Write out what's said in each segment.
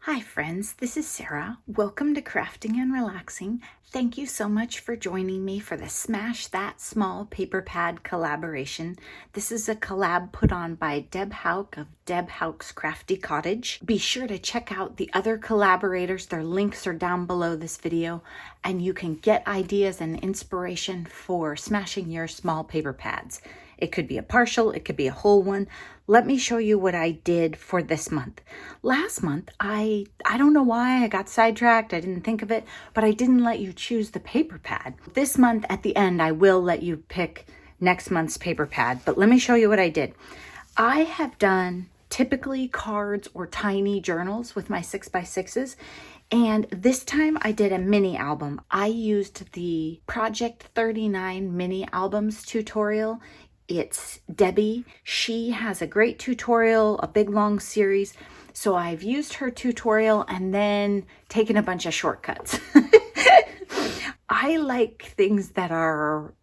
Hi friends, this is Sarah. Welcome to Crafting and Relaxing. Thank you so much for joining me for the Smash That Small Paper Pad collaboration. This is a collab put on by Deb Hauk of Deb Hauk's Crafty Cottage. Be sure to check out the other collaborators. Their links are down below this video, and you can get ideas and inspiration for smashing your small paper pads. It could be a partial, it could be a whole one. Let me show you what I did for this month. Last month, I don't know why I got sidetracked. I didn't think of it, but I didn't let you choose the paper pad. This month at the end, I will let you pick next month's paper pad, but let me show you what I did. I have done typically cards or tiny journals with my 6x6s. And this time I did a mini album. I used the Project 39 mini albums tutorial. It's Debbie. She has a great tutorial, a big long series. So I've used her tutorial and then taken a bunch of shortcuts. I like things that are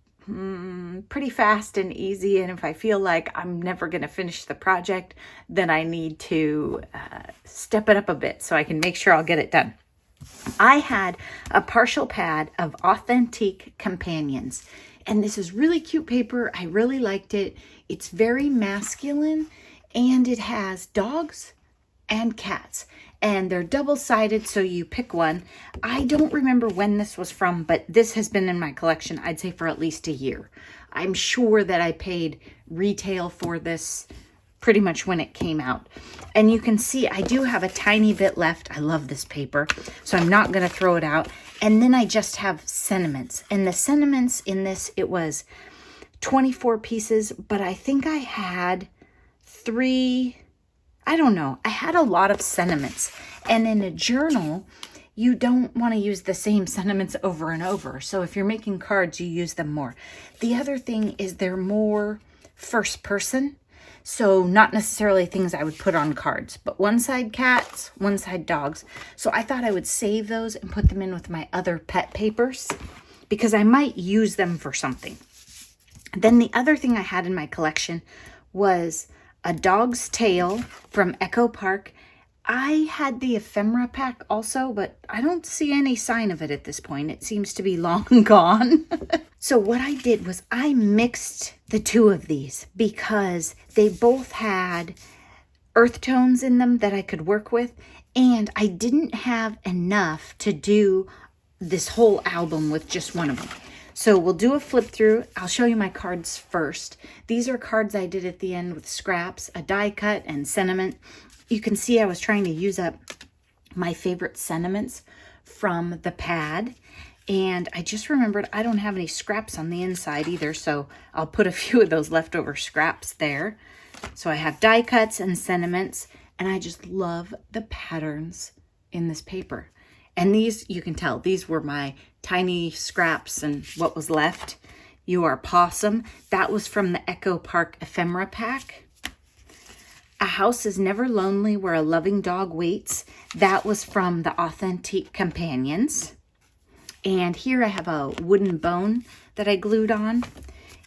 pretty fast and easy. And if I feel like I'm never going to finish the project, then I need to step it up a bit so I can make sure I'll get it done. I had a partial pad of Authentique Companions. And this is really cute paper. I really liked it. It's very masculine and it has dogs and cats. And they're double-sided, so you pick one. I don't remember when this was from, but this has been in my collection, I'd say, for at least a year. I'm sure that I paid retail for this pretty much when it came out. And you can see I do have a tiny bit left. I love this paper, so I'm not going to throw it out. And then I just have sentiments. And the sentiments in this, it was 24 pieces, but I think I had I don't know. I had a lot of sentiments. And in a journal, you don't want to use the same sentiments over and over. So if you're making cards, you use them more. The other thing is they're more first person. So not necessarily things I would put on cards, but one side cats, one side dogs. So I thought I would save those and put them in with my other pet papers because I might use them for something. Then the other thing I had in my collection was a dog's tail from Echo Park. I had the ephemera pack also, but I don't see any sign of it at this point. It seems to be long gone. So what I did was I mixed the two of these because they both had earth tones in them that I could work with. And I didn't have enough to do this whole album with just one of them. So we'll do a flip through. I'll show you my cards first. These are cards I did at the end with scraps, a die cut, and sentiment. You can see I was trying to use up my favorite sentiments from the pad. And I just remembered I don't have any scraps on the inside either, so I'll put a few of those leftover scraps there. So I have die cuts and sentiments, and I just love the patterns in this paper. And these, you can tell, these were my tiny scraps and what was left. You Are Possum. That was from the Echo Park ephemera pack. A House is Never Lonely Where a Loving Dog Waits. That was from the Authentique Companions. And here I have a wooden bone that I glued on.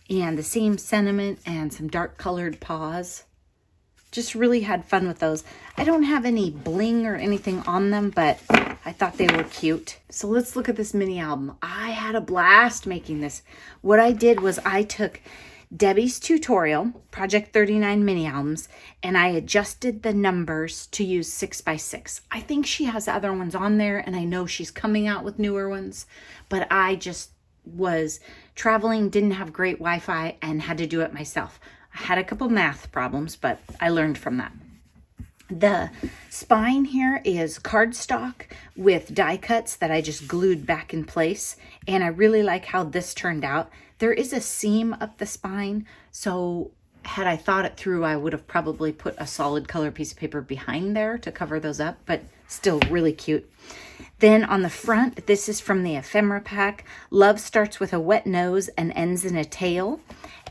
And the same sentiment and some dark colored paws. Just really had fun with those. I don't have any bling or anything on them, but I thought they were cute. So let's look at this mini album. I had a blast making this. What I did was I took Debbie's tutorial, Project 39 mini albums, and I adjusted the numbers to use 6x6. I think she has other ones on there, and I know she's coming out with newer ones, but I just was traveling, didn't have great Wi-Fi, and had to do it myself. I had a couple math problems, but I learned from that. The spine here is cardstock with die cuts that I just glued back in place, and I really like how this turned out. There is a seam up the spine, so had I thought it through, I would have probably put a solid color piece of paper behind there to cover those up, but still really cute. Then on the front, this is from the ephemera pack. Love starts with a wet nose and ends in a tail.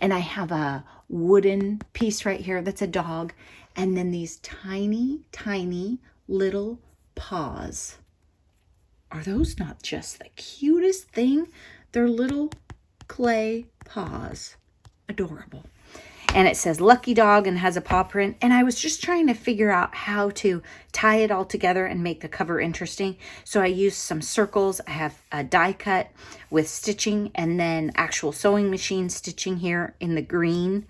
And I have a wooden piece right here that's a dog. And then these tiny, tiny little paws. Are those not just the cutest thing? They're little clay paws. Adorable. and it says Lucky Dog and has a paw print. And I was just trying to figure out how to tie it all together and make the cover interesting. So I used some circles. I have a die cut with stitching and then actual sewing machine stitching here in the green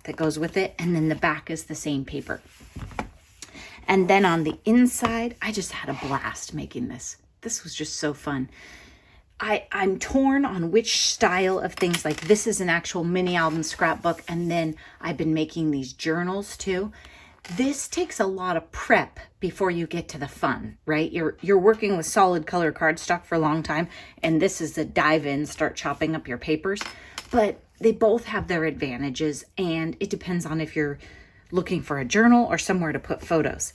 that goes with it. And then the back is the same paper. And then on the inside, I just had a blast making this. This was just so fun. I'm torn on which style of things. Like this is an actual mini album scrapbook. And then I've been making these journals too. This takes a lot of prep before you get to the fun, right? You're working with solid color cardstock for a long time. And this is a dive in, start chopping up your papers. But they both have their advantages. And it depends on if you're looking for a journal or somewhere to put photos.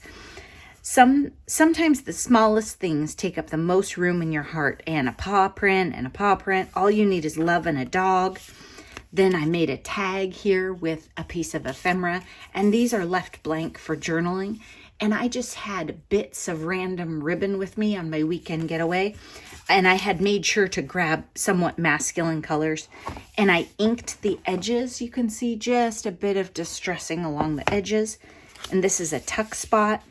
Sometimes the smallest things take up the most room in your heart, and a paw print and a paw print. All you need is love and a dog. Then I made a tag here with a piece of ephemera, and these are left blank for journaling. And I just had bits of random ribbon with me on my weekend getaway. And I had made sure to grab somewhat masculine colors. And I inked the edges. You can see just a bit of distressing along the edges. And this is a tuck spot.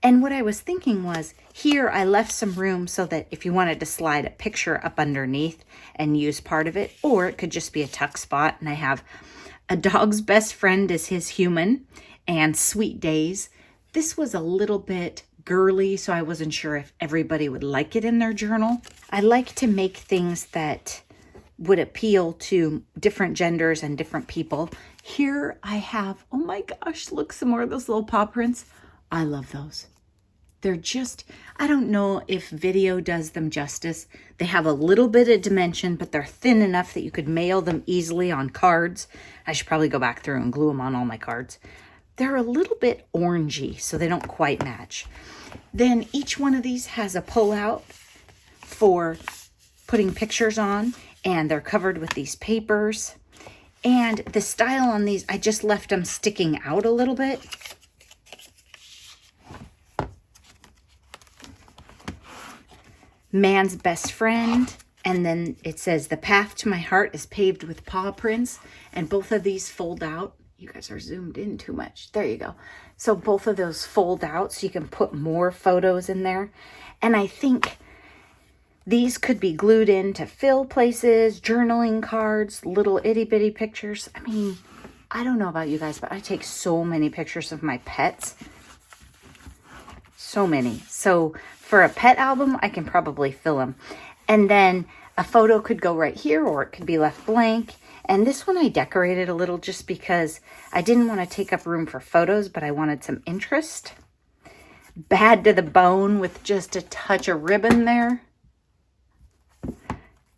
And what I was thinking was, here I left some room so that if you wanted to slide a picture up underneath and use part of it, or it could just be a tuck spot. And I have a dog's best friend is his human and Sweet Days. This was a little bit girly, so I wasn't sure if everybody would like it in their journal. I like to make things that would appeal to different genders and different people. Here I have, oh my gosh, look, some more of those little paw prints. I love those. They're just, I don't know if video does them justice. They have a little bit of dimension, but they're thin enough that you could mail them easily on cards. I should probably go back through and glue them on all my cards. They're a little bit orangey, so they don't quite match. Then each one of these has a pull-out for putting pictures on, and they're covered with these papers. And the style on these, I just left them sticking out a little bit. Man's best friend, and then it says the path to my heart is paved with paw prints, and both of these fold out. You guys are zoomed in too much. There you go. So both of those fold out so you can put more photos in there. And I think these could be glued in to fill places, journaling cards, little itty bitty pictures. I mean, I don't know about you guys, but I take so many pictures of my pets. So many. So for a pet album, I can probably fill them. And then a photo could go right here, or it could be left blank. And this one I decorated a little just because I didn't want to take up room for photos, but I wanted some interest. Bad to the bone with just a touch of ribbon there.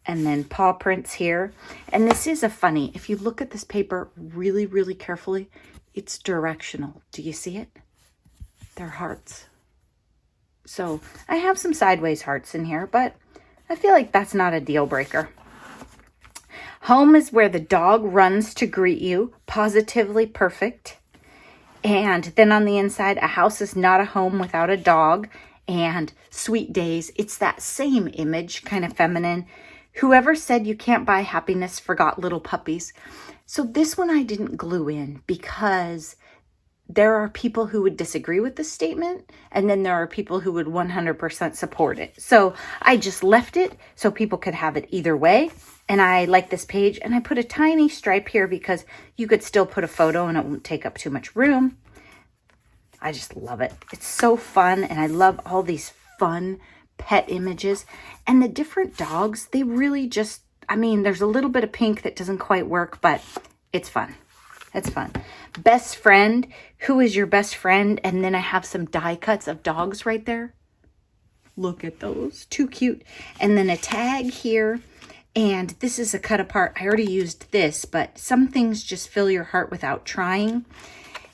And then paw prints here. And this is a funny, if you look at this paper really, really carefully, it's directional. Do you see it? They're hearts. So I have some sideways hearts in here, but I feel like that's not a deal breaker. Home is where the dog runs to greet you. Positively perfect. And then on the inside, a house is not a home without a dog. And Sweet Days, it's that same image, kind of feminine. Whoever said you can't buy happiness forgot little puppies. So this one I didn't glue in because there are people who would disagree with this statement, and then there are people who would 100% support it. So I just left it so people could have it either way. And I like this page, and I put a tiny stripe here because you could still put a photo and it won't take up too much room. I just love it. It's so fun, and I love all these fun pet images. And the different dogs, they really just, I mean, there's a little bit of pink that doesn't quite work, but it's fun. It's fun. Best friend. Who is your best friend? And then I have some die cuts of dogs right there. Look at those. Too cute. And then a tag here. And this is a cut apart. I already used this, but some things just fill your heart without trying.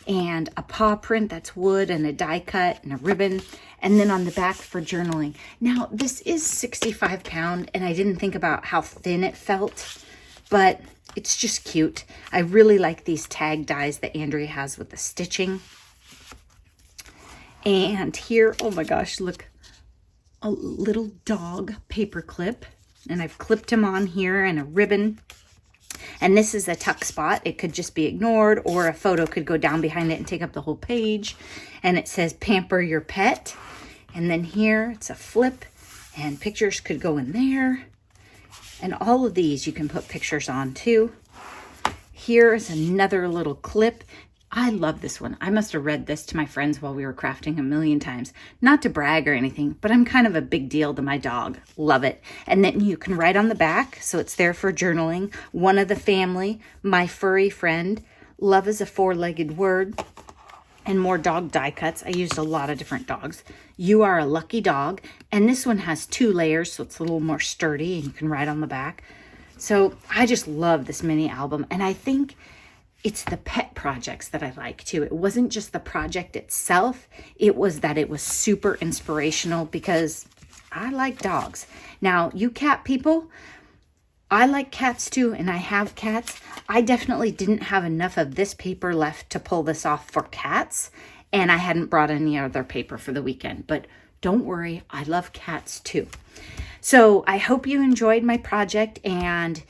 And a paw print that's wood, and a die cut and a ribbon. And then on the back for journaling. Now, this is 65 pound, and I didn't think about how thin it felt, but it's just cute. I really like these tag dies that Andrea has with the stitching. And here, oh my gosh, look, a little dog paper clip. And I've clipped him on here and a ribbon. And this is a tuck spot. It could just be ignored, or a photo could go down behind it and take up the whole page. And it says pamper your pet. And then here it's a flip, and pictures could go in there. And all of these you can put pictures on too. Here's another little clip. I love this one. I must have read this to my friends while we were crafting a million times. Not to brag or anything, but I'm kind of a big deal to my dog. Love it. And then you can write on the back, so it's there for journaling. One of the family, my furry friend. Love is a 4-legged word. And more dog die cuts. I used a lot of different dogs. You are a lucky dog. And this one has 2 layers, so it's a little more sturdy, and you can write on the back. So I just love this mini album. And I think it's the pet projects that I like too. It wasn't just the project itself. It was that it was super inspirational because I like dogs. Now, you cat people, I like cats too, and I have cats. I definitely didn't have enough of this paper left to pull this off for cats, and I hadn't brought any other paper for the weekend. But don't worry, I love cats too. So I hope you enjoyed my project, and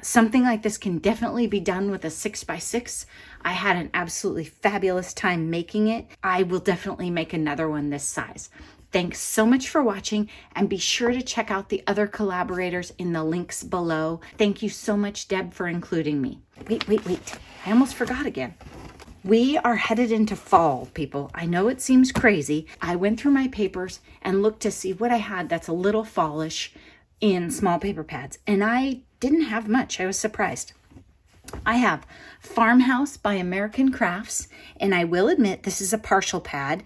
something like this can definitely be done with a 6x6. I had an absolutely fabulous time making it. I will definitely make another one this size. Thanks so much for watching, and be sure to check out the other collaborators in the links below. Thank you so much, Deb, for including me. Wait. I almost forgot again. We are headed into fall, people. I know it seems crazy. I went through my papers and looked to see what I had that's a little fallish in small paper pads, and I didn't have much. I was surprised. I have Farmhouse by American Crafts, and I will admit this is a partial pad.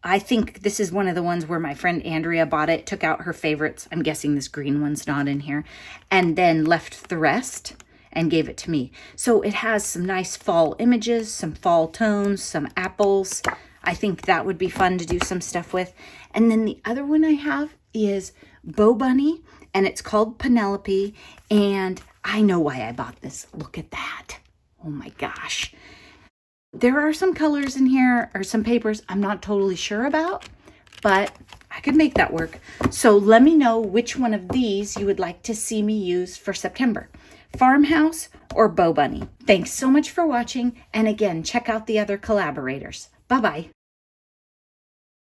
I think this is one of the ones where my friend Andrea bought it, took out her favorites. I'm guessing this green one's not in here, and then left the rest and gave it to me. So it has some nice fall images, some fall tones, some apples. I think that would be fun to do some stuff with. And then the other one I have is Bow Bunny, and it's called Penelope, and I know why I bought this. Look at that. Oh my gosh. There are some colors in here, or some papers I'm not totally sure about, but I could make that work. So let me know which one of these you would like to see me use for September. Farmhouse or Bow Bunny. Thanks so much for watching, and again, check out the other collaborators. Bye-bye.